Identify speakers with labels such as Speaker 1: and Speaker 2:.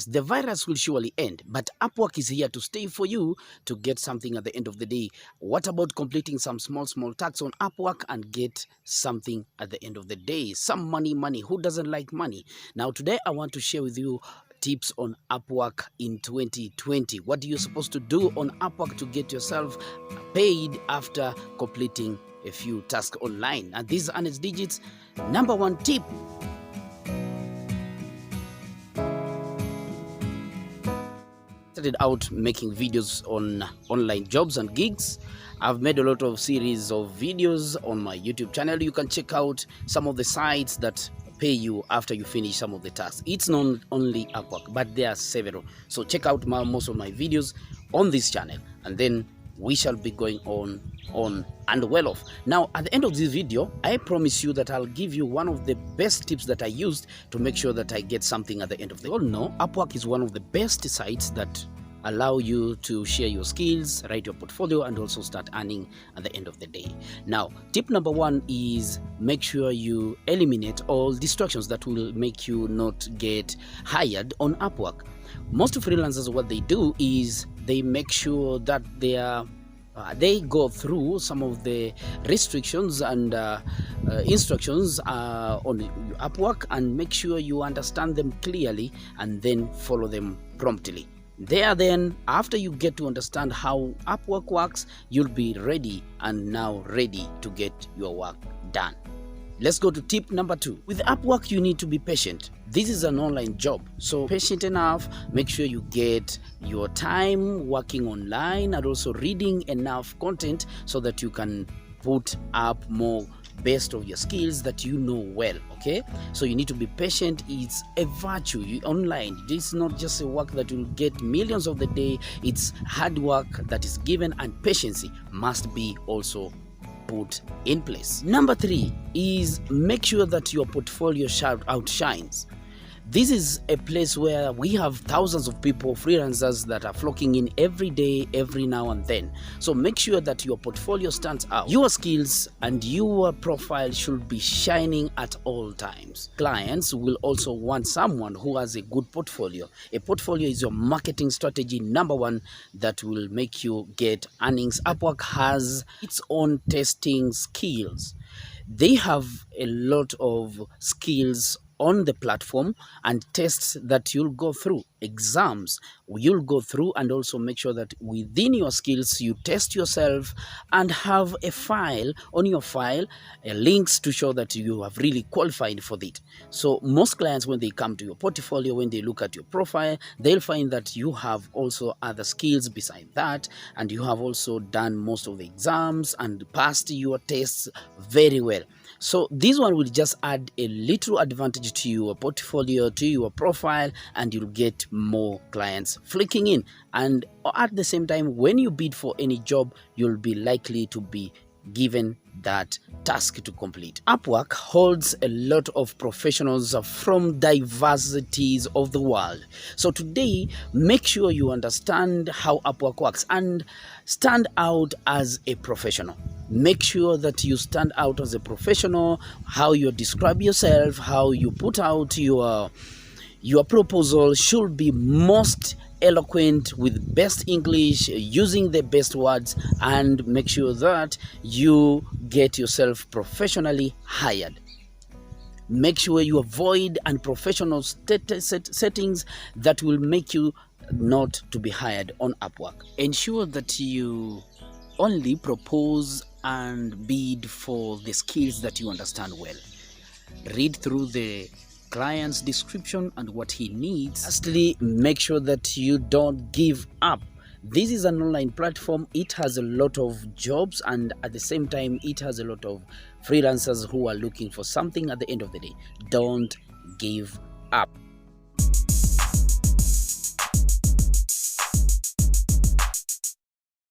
Speaker 1: Yes, the virus will surely end, but Upwork is here to stay for you to get something at the end of the day. What about completing some small tasks on Upwork and get something at the end of the day? Some money. Who doesn't like money? Now, today I want to share with you tips on Upwork in 2020. What are you supposed to do on Upwork to get yourself paid after completing a few tasks online? And these are Arnest Digits. Number one tip. Started out making videos on online jobs and gigs. I've made a lot of series of videos on my YouTube channel. You can check out some of the sites that pay you after you finish some of the tasks. It's not only Upwork, but there are several. So check out most of my videos on this channel, and then we shall be going on and well off. Now, at the end of this video, I promise you that I'll give you one of the best tips that I used to make sure that I get something at the end of the day. You all know Upwork is one of the best sites that allow you to share your skills, write your portfolio, and also start earning at the end of the day. Now, tip number one is make sure you eliminate all distractions that will make you not get hired on Upwork. Most freelancers, what they do is they make sure that they go through some of the restrictions and instructions on Upwork and make sure you understand them clearly and then follow them promptly. Then, after you get to understand how Upwork works, you'll be ready to get your work done. Let's go to tip number two. With Upwork, you need to be patient. This is an online job, so patient enough. Make sure you get your time working online and also reading enough content so that you can put up more based of your skills that you know well. Okay, so you need to be patient. It's a virtue. Online, this is not just a work that will get millions of the day. It's hard work that is given, and patience must be also put in place. Number three is make sure that your portfolio outshines. This is a place where we have thousands of people, freelancers, that are flocking in every day, every now and then. So make sure that your portfolio stands out. Your skills and your profile should be shining at all times. Clients will also want someone who has a good portfolio. A portfolio is your marketing strategy number one that will make you get earnings. Upwork has its own testing skills. They have a lot of skills on the platform and tests that you'll go through, exams you'll go through, and also make sure that within your skills you test yourself and have a file on your file, links to show that you have really qualified for it. So most clients, when they come to your portfolio, when they look at your profile, they'll find that you have also other skills beside that, and you have also done most of the exams and passed your tests very well. So this one will just add a little advantage to your portfolio, to your profile, and you'll get more clients flicking in. And at the same time, when you bid for any job, you'll be likely to be given that task to complete. Upwork holds a lot of professionals from diversities of the world. So today, make sure you understand how Upwork works and stand out as a professional. Make sure that you stand out as a professional, how you describe yourself, how you put out your proposal should be most eloquent with best English, using the best words, and make sure that you get yourself professionally hired. Make sure you avoid unprofessional settings that will make you not to be hired on Upwork. Ensure that you only propose and bid for the skills that you understand well. Read through the client's description and what he needs. Lastly, make sure that you don't give up. This is an online platform. It has a lot of jobs, and at the same time it has a lot of freelancers who are looking for something at the end of the day. Don't give up.